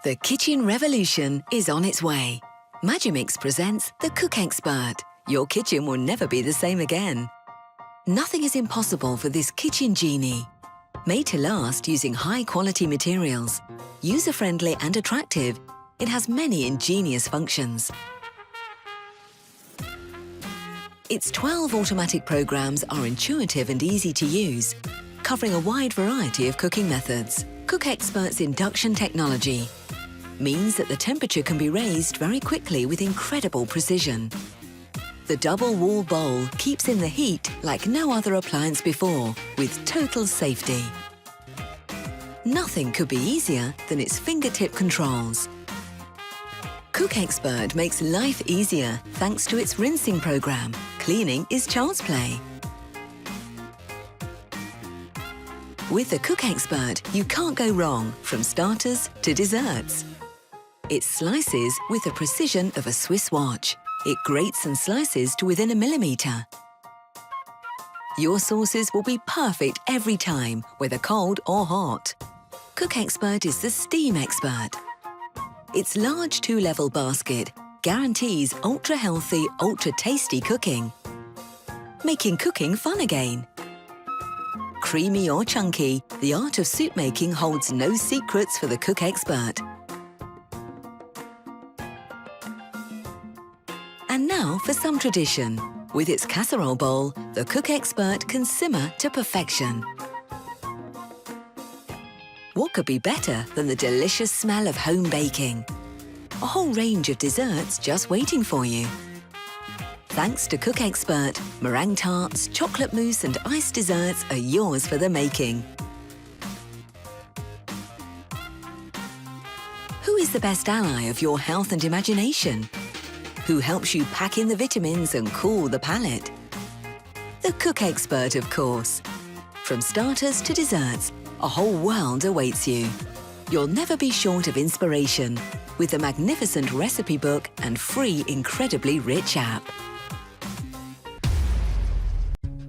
The kitchen revolution is on its way. Magimix presents the Cook Expert. Your kitchen will never be the same again. Nothing is impossible for this kitchen genie. Made to last using high-quality materials, user-friendly and attractive, it has many ingenious functions. Its 12 automatic programs are intuitive and easy to use, covering a wide variety of cooking methods. Cook Expert's induction technology means that the temperature can be raised very quickly with incredible precision. The double wall bowl keeps in the heat like no other appliance before, with total safety. Nothing could be easier than its fingertip controls. Cook Expert makes life easier thanks to its rinsing program. Cleaning is child's play. With the Cook Expert, you can't go wrong, from starters to desserts. It slices with the precision of a Swiss watch. It grates and slices to within a millimetre. Your sauces will be perfect every time, whether cold or hot. Cook Expert is the steam expert. Its large 2-level basket guarantees ultra-healthy, ultra-tasty cooking, making cooking fun again. Creamy or chunky, the art of soup making holds no secrets for the Cook Expert. And now for some tradition. With its casserole bowl, the Cook Expert can simmer to perfection. What could be better than the delicious smell of home baking? A whole range of desserts just waiting for you. Thanks to Cook Expert, meringue tarts, chocolate mousse and iced desserts are yours for the making. Who is the best ally of your health and imagination? Who helps you pack in the vitamins and cool the palate? The Cook Expert, of course. From starters to desserts, a whole world awaits you. You'll never be short of inspiration with the magnificent recipe book and free, incredibly rich app.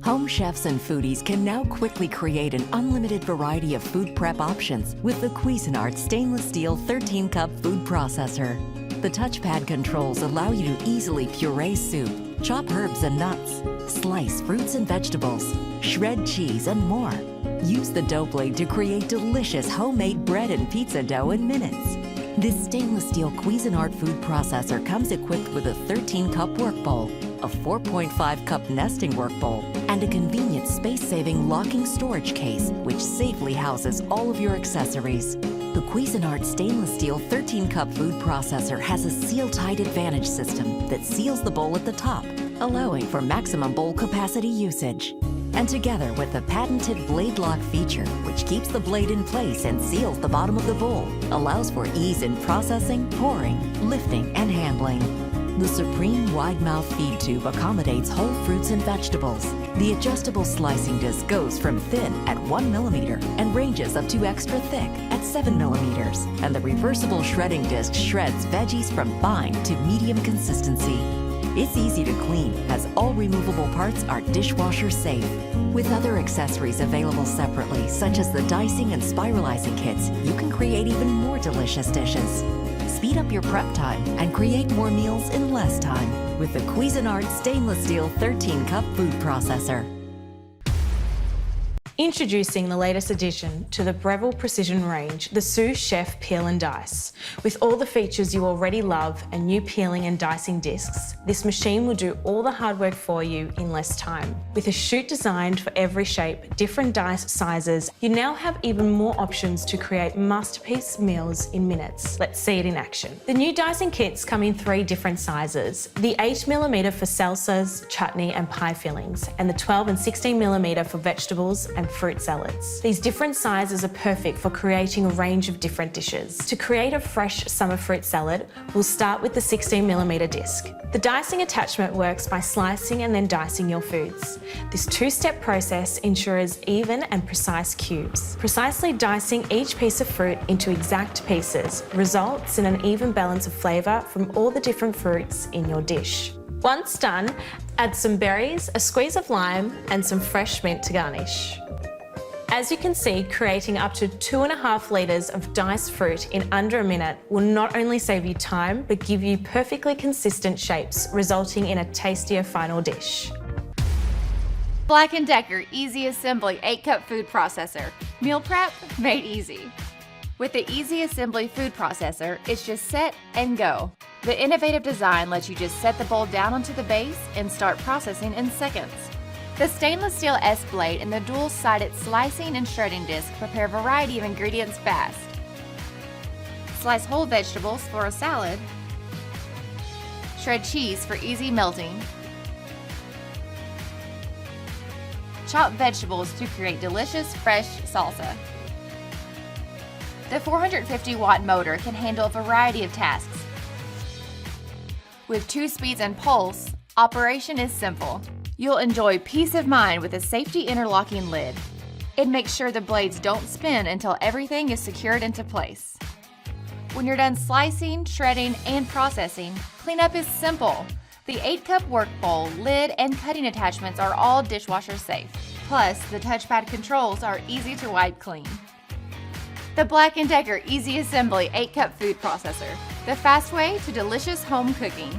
Home chefs and foodies can now quickly create an unlimited variety of food prep options with the Cuisinart stainless steel 13-cup food processor. The touchpad controls allow you to easily puree soup, chop herbs and nuts, slice fruits and vegetables, shred cheese and more. Use the dough blade to create delicious homemade bread and pizza dough in minutes. This stainless steel Cuisinart food processor comes equipped with a 13-cup work bowl, a 4.5-cup nesting work bowl, and a convenient space-saving locking storage case, which safely houses all of your accessories. The Cuisinart stainless steel 13-cup food processor has a seal-tight advantage system that seals the bowl at the top, allowing for maximum bowl capacity usage. And together with the patented blade lock feature, which keeps the blade in place and seals the bottom of the bowl, allows for ease in processing, pouring, lifting, and handling. The Supreme wide-mouth feed tube accommodates whole fruits and vegetables. The adjustable slicing disc goes from thin at 1 millimeter and ranges up to extra thick at 7 millimeters. And the reversible shredding disc shreds veggies from fine to medium consistency. It's easy to clean, as all removable parts are dishwasher safe. With other accessories available separately, such as the dicing and spiralizing kits, you can create even more delicious dishes. Speed up your prep time and create more meals in less time with the Cuisinart stainless steel 13-cup food processor. Introducing the latest addition to the Breville Precision range, the Sous Chef Peel and Dice. With all the features you already love and new peeling and dicing discs, this machine will do all the hard work for you in less time. With a chute designed for every shape, different dice sizes, you now have even more options to create masterpiece meals in minutes. Let's see it in action. The new dicing kits come in 3 different sizes: the 8mm for salsas, chutney and pie fillings, and the 12 and 16mm for vegetables and fruit salads. These different sizes are perfect for creating a range of different dishes. To create a fresh summer fruit salad, we'll start with the 16mm disc. The dicing attachment works by slicing and then dicing your foods. This 2-step process ensures even and precise cubes. Precisely dicing each piece of fruit into exact pieces results in an even balance of flavour from all the different fruits in your dish. Once done, add some berries, a squeeze of lime and some fresh mint to garnish. as you can see, creating up to 2.5 litres of diced fruit in under a minute will not only save you time, but give you perfectly consistent shapes, resulting in a tastier final dish. Black+Decker Easy Assembly 8-cup food processor. Meal prep made easy. With the Easy Assembly food processor, it's just set and go. The innovative design lets you just set the bowl down onto the base and start processing in seconds. The stainless steel S-blade and the dual-sided slicing and shredding disc prepare a variety of ingredients fast. Slice whole vegetables for a salad. Shred cheese for easy melting. Chop vegetables to create delicious, fresh salsa. The 450-watt motor can handle a variety of tasks. With 2 speeds and pulse, operation is simple. You'll enjoy peace of mind with a safety interlocking lid. It makes sure the blades don't spin until everything is secured into place. When you're done slicing, shredding, and processing, cleanup is simple. The 8-cup work bowl, lid, and cutting attachments are all dishwasher safe. Plus, the touchpad controls are easy to wipe clean. The Black+Decker Easy Assembly 8-cup food processor, the fast way to delicious home cooking.